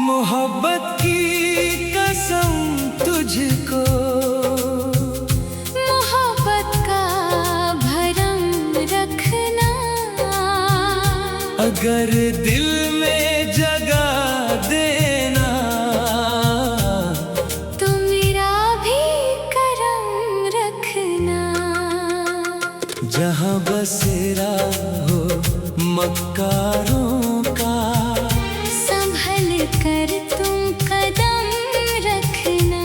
मोहब्बत की कसम तुझको, मोहब्बत का भरम रखना। अगर दिल में जगा देना तो मेरा भी करम रखना। जहाँ बसेरा हो मक्कारों का, संभल कर तुम कदम रखना।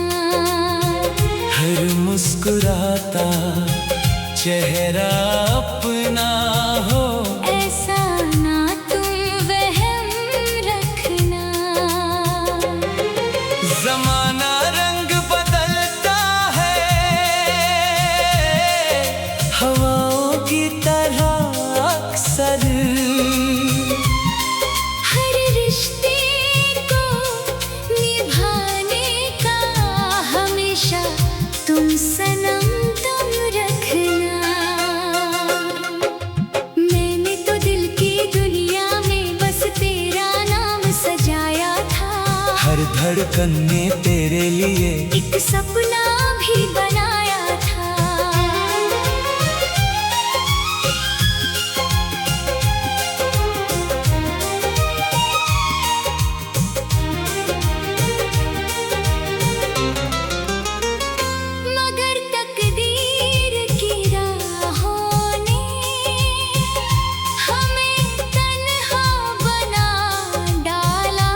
हर मुस्कुराता चेहरा अपना हो, ऐसा ना तुम वहम रखना। ज़माना रंग बदलता है हवाओं की तरह अक्सर। हर रिश्ते को निभाने का हमेशा तुम सनम तुम रखना। मैंने तो दिल की दुनिया में बस तेरा नाम सजाया था। हर धड़कन ने तेरे लिए एक सपना भी बनाया था। मगर तकदीर की राहों ने हमें तन्हा बना डाला।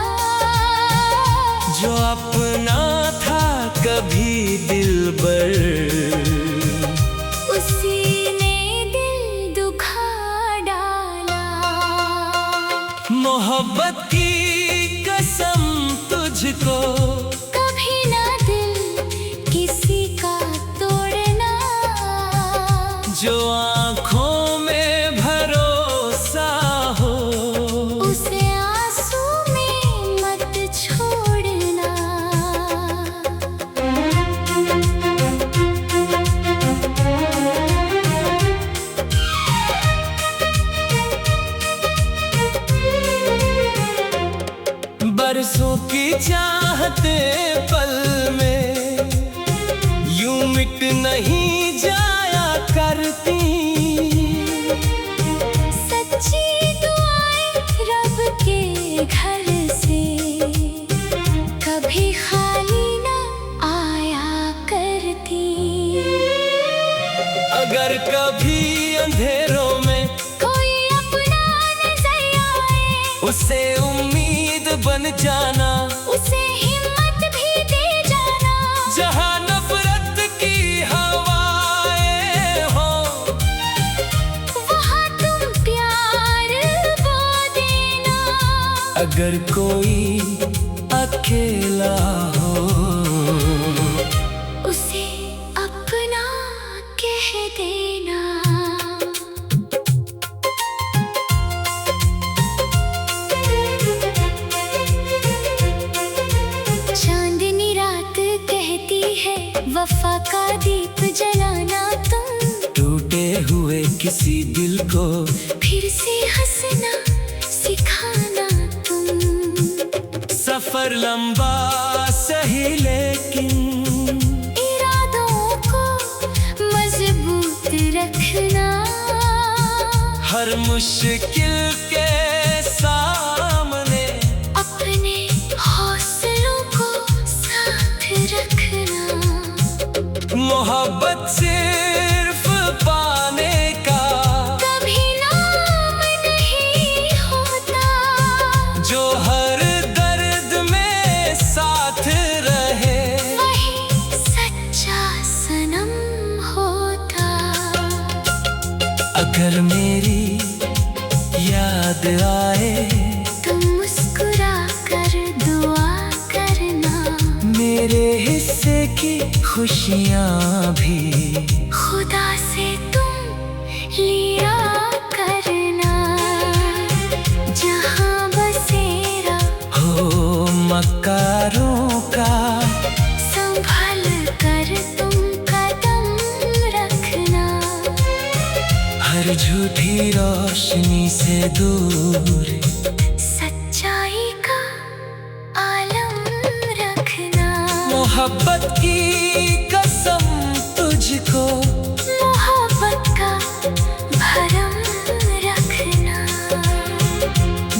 जो अपना था कभी दिलबर, उसी ने दिल दुखा डाला। मोहब्बत की कसम तुझको, कभी ना दिल किसी का तोड़ना। जो आँखों में भरोसा हो, उसे आंसू में मत छोड़ना। बरसों की चाहते पल में यूं मिट नहीं जाया करती। सच्ची दुआएं रब के घर से कभी खाली ना आया करती। अगर कभी अंधेरों में कोई अपना नजर आए, उसे उम्मीद बन जाना, उसे हिम्मत भी दे जाना। जहाँ नफरत की हवाएं हो, वहाँ तुम प्यार बो देना। अगर कोई अकेला हो, उसे अपना कह देना। चांदनी रात कहती है वफा का दीप जलाना तुम। टूटे हुए किसी दिल को फिर से हंसना सिखाना तुम। सफर लंबा सही लेकिन इरादों को मजबूत रखना। हर मुश्किल के सामने अपने हौसलों को साथ रखना। मोहब्बत सिर्फ पाने का कभी नाम नहीं होता। जो हर दर्द में साथ रहे, वही सच्चा सनम होता। अगर मेरी याद आए तुम मुस्कुरा कर दुआ करना। मेरे हिस्से की खुशियाँ भी खुदा से तुम लिया करना। जहाँ बसेरा हो मक्कारों का, संभल कर तुम कदम रखना। हर झूठी रोशनी से दूर सच्चाई का मोहब्बत की कसम तुझको, मोहब्बत का भरम रखना।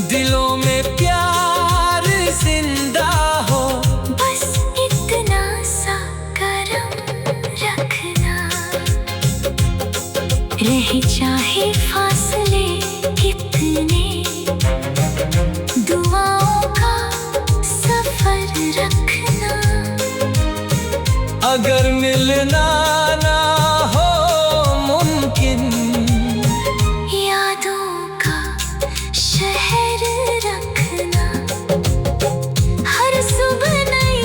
दिलों में प्यार जिंदा हो, बस इतना सा करम रखना। रहे चाहे फासले कितने, दुआओं का सफर रखना। अगर मिलना ना हो मुमकिन, यादों का शहर रखना। हर सुबह नई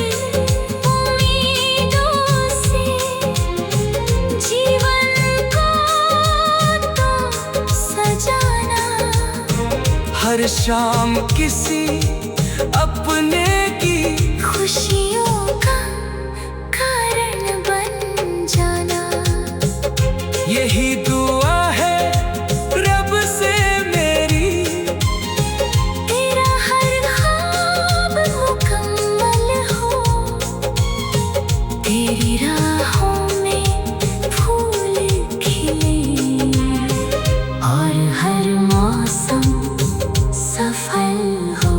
उम्मीदों से जीवन को तो सजाना। हर शाम किसी अपने की खुशियों का कारण बन जाना। यही दुआ है रब से मेरी, तेरा हर ख्वाब मुकम्मल हो। तेरी राहों में फूल खिले और हर मौसम सफल हो।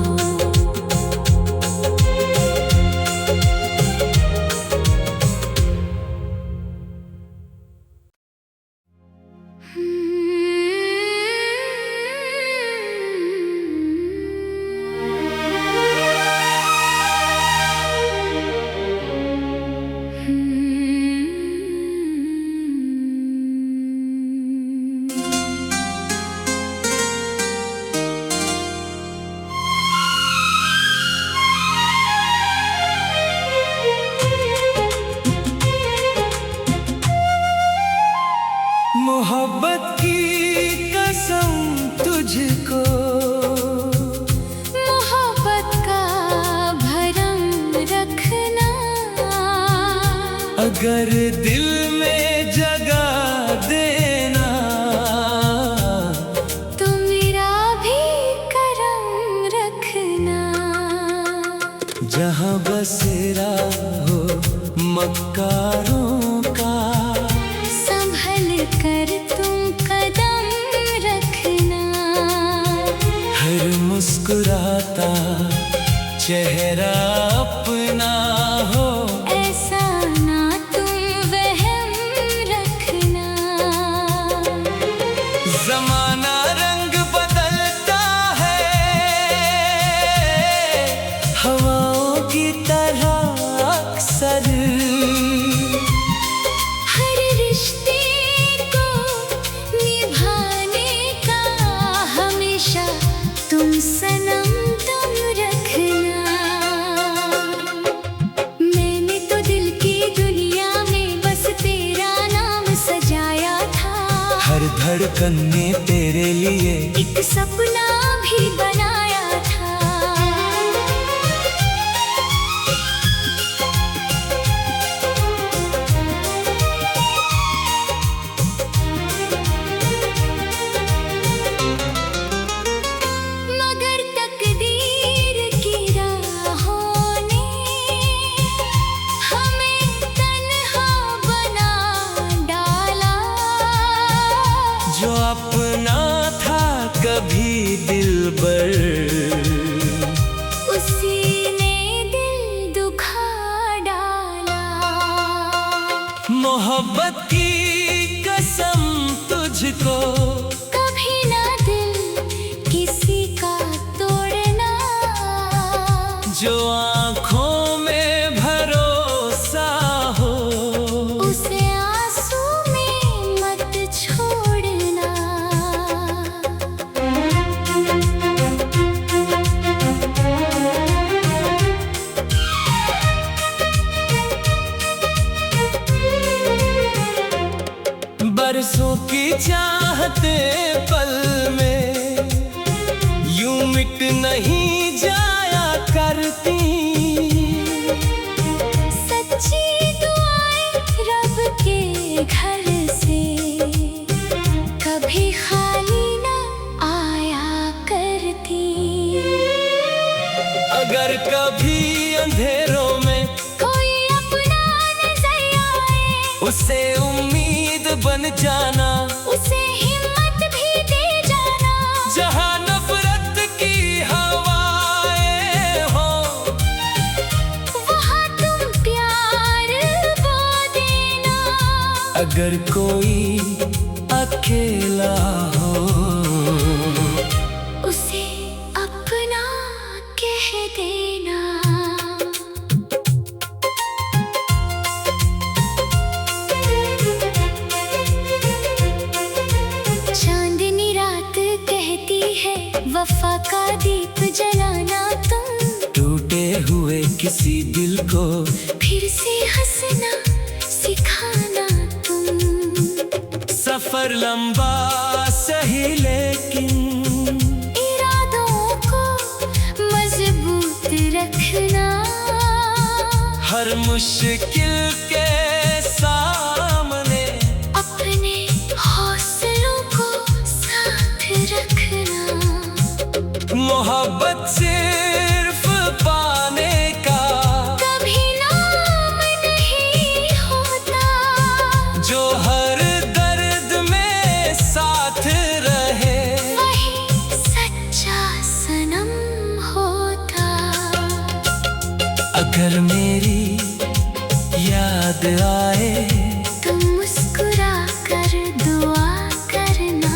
मोहब्बत की कसम तुझको, मोहब्बत का भरम रखना। अगर दिल में जगह देना, तो मेरा भी करम रखना। जहाँ बसेरा हो मक्कारों का, संभल कर तुम कदम रखना। हर मुस्कुराता चेहरा अपना हो, ऐसा ना तुम वहम रखना। जमाना रंग बदलता है हवाओं की तरह अक्सर। हर रिश्ते को निभाने का हमेशा तुम सनम तुम रखना। मैंने तो दिल की दुनिया में बस तेरा नाम सजाया था। हर धड़कन ने तेरे लिए एक सपना भी बनाया था। मगर तकदीर की राहों ने हमें तन्हा बना डाला। जो अपना था कभी दिलबर, उसी ने दिल दुखा डाला। मोहब्बत की कसम तुझको, कभी ना दिल किसी का तोड़ना। जो आँखों में भरोसा हो, उसे आंसू में मत छोड़ना। बरसों की चाहते पल में यूं मिट नहीं जाया करती। सच्ची दुआएं रब के घर से कभी खाली ना आया करती। अगर कभी अंधेरों में कोई जाना, उसे हिम्मत भी दे जाना। जहाँ नफरत की हवाएं हो, वहाँ तुम प्यार वो देना। अगर कोई अकेला हो, उसे अपना कह देना। चांदनी रात कहती है वफा का दीप जलाना तुम। टूटे हुए किसी दिल को फिर से हंसना सिखाना तुम। सफर लंबा सही लेकिन इरादों को मजबूत रखना। हर मुश्किल के सामने अपने हौसलों को साथ रखना। मोहब्बत सिर्फ पाने का कभी नाम नहीं होता। जो हर दर्द में साथ रहे, वही सच्चा सनम होता। अगर मेरी याद आए तुम मुस्कुरा कर दुआ करना।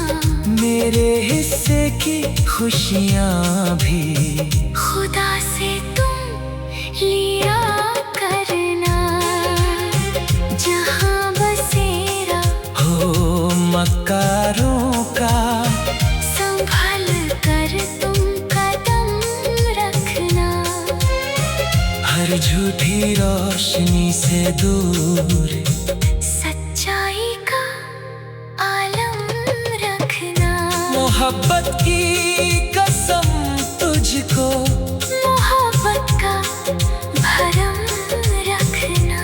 मेरे हिस्से की खुशियाँ भी खुदा से तुम लिया करना। जहाँ बसेरा हो मक्कारों का, संभल कर तुम कदम रखना। हर झूठी रोशनी से दूर सच्चाई का आलम रखना। मोहब्बत की कसम तुझको, मोहब्बत का भरम रखना।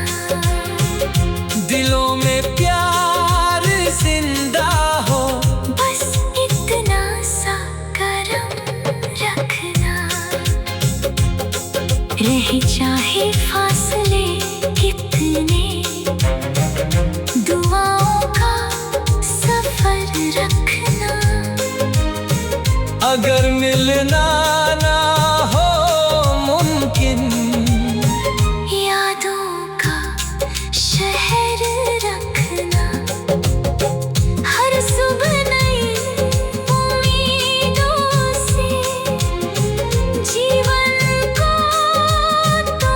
दिलों में प्यार जिंदा हो, बस इतना सा करम रखना। रह चाहे फासले कितने, दुआओं का सफर रखना। अगर मिलना ना हो मुमकिन, यादों का शहर रखना। हर सुबह नई उम्मीदों से जीवन को तो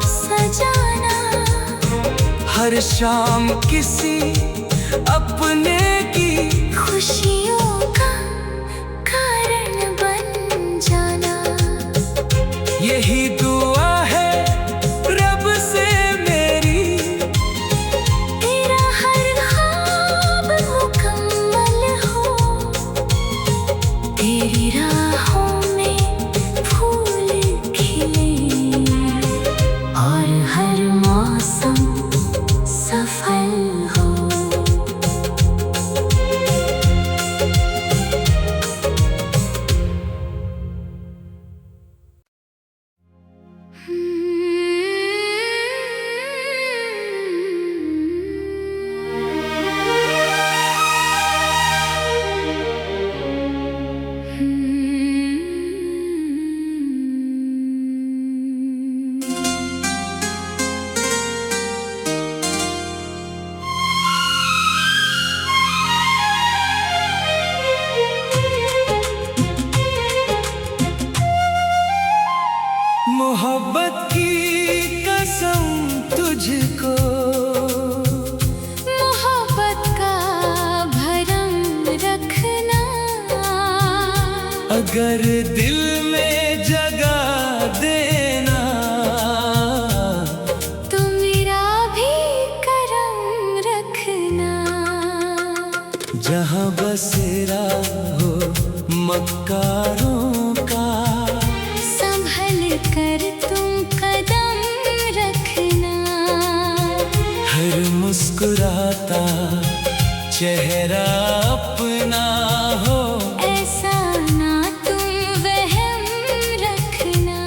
सजाना। हर शाम किसी अपने की खुशियों का कारण बन जाना। यही दुआ है रब से मेरी, तेरा हर ख्वाब मुकम्मल हो। तेरी राहों में फूल खिले और हर मौसम सफल हो। मोहब्बत की कसम तुझको, मोहब्बत का भरम रखना। अगर दिल में जगह देना, तो मेरा भी करम रखना। जहाँ बसेरा हो मक्कारों का, संभल कर तुम कदम रखना। हर मुस्कुराता चेहरा अपना हो, ऐसा ना तुम वहम रखना।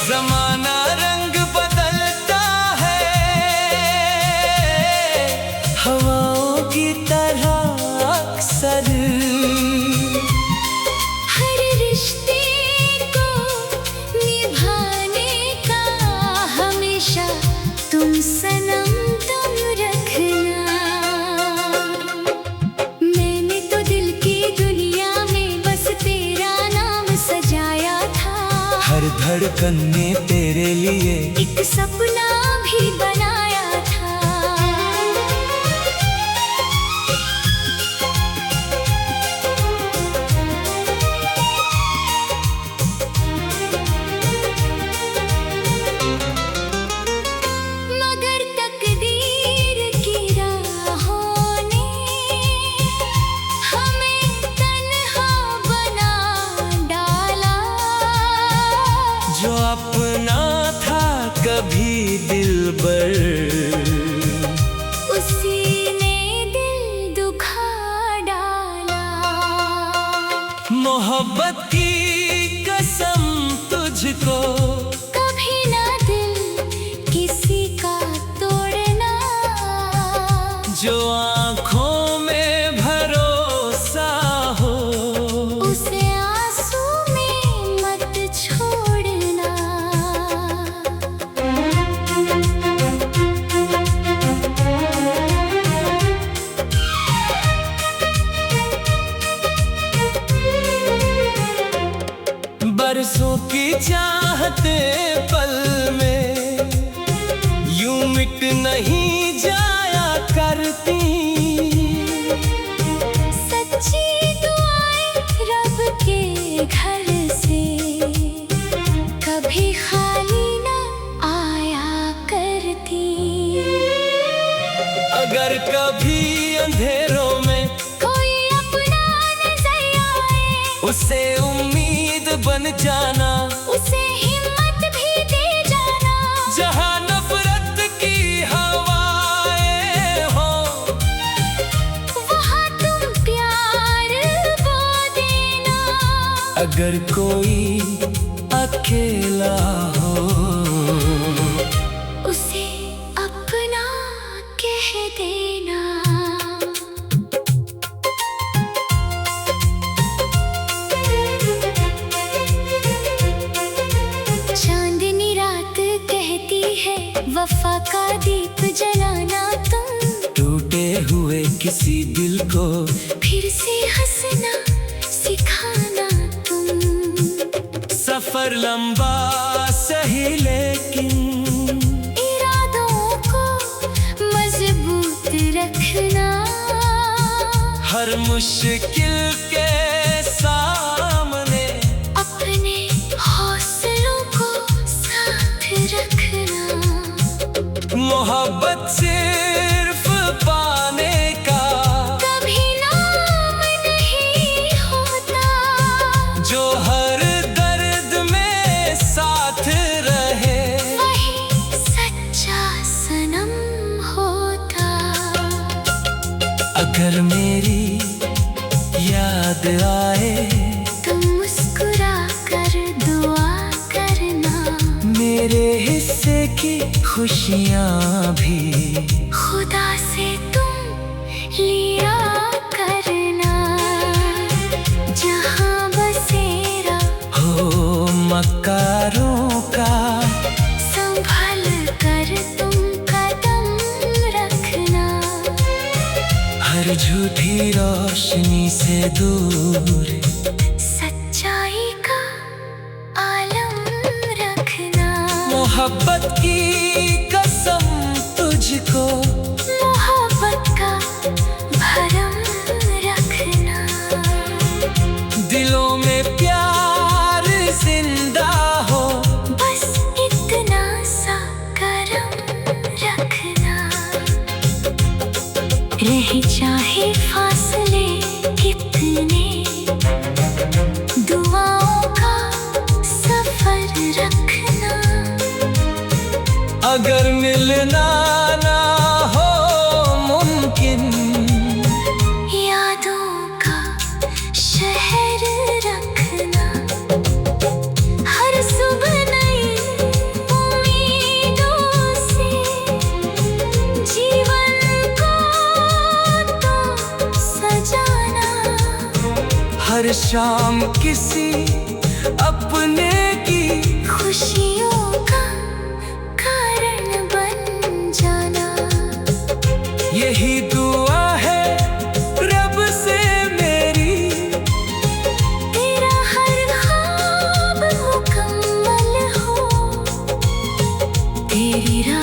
जमाना रंग बदलता है, हर धड़कन ने तेरे लिए एक सपना भी बनाया था। मगर तकदीर की राहों ने हमें तन्हा बना डाला। जो अपना था कभी दिलबर, उसी ने दिल दुखा डाला। मोहब्बत की कसम तुझको कभी ना दिल किसी का तोड़ना। जो आँखों में भरोसा हो, उसे आंसू में मत छोड़ना। बरसों की चाहते पल में यूं मिट नहीं जाया करती। सच्ची दुआएं रब के घर से कभी खाली न आया करती। अगर कभी अंधेरों में कोई अपना नजर आए, उसे उम्मीद बन जाना, उसे हिम्मत भी दे जाना। जहाँ नफरत की हवाएं हो, वहाँ तुम प्यार वो देना। अगर कोई अकेला हो, उसे अपना कह देना। चांदनी रात कहती है वफा का दीप जलाना तुम। टूटे हुए किसी दिल को फिर से हंसना सिखाना तुम। सफर लंबा सही लेकिन इरादों को मजबूत रखना। हर मुश्किल के सामने अपने हौसलों को साथ रखना। मोहब्बत सिर्फ पाने का कभी नाम नहीं होता। जो हर दर्द में साथ रहे, वही सच्चा सनम होता। अगर मेरी याद आए तुम मुस्कुरा कर दुआ करना। मेरे हिस्से की खुशियाँ भी खुदा से तुम लिया करना। जहाँ बसेरा हो मकारों का, संभल कर तुम कदम रखना। हर झूठी रोशनी से दूर सच्चाई का आलम रखना। मोहब्बत की कसम तुझको, मोहब्बत का भरम रखना। दिलों में प्यार जिंदा हो, बस इतना सा करम रखना। रह चाहे फासले कितने, दुआओं का सफर रखना। अगर मिलना ना हो मुमकिन, यादों का शहर रखना। हर सुबह नई उम्मीदों से जीवन को तो सजाना। हर शाम किसी अपने की खुशियों का कारण बन जाना। यही दुआ है रब से मेरी, तेरा हर ख्वाब मुकम्मल तेरी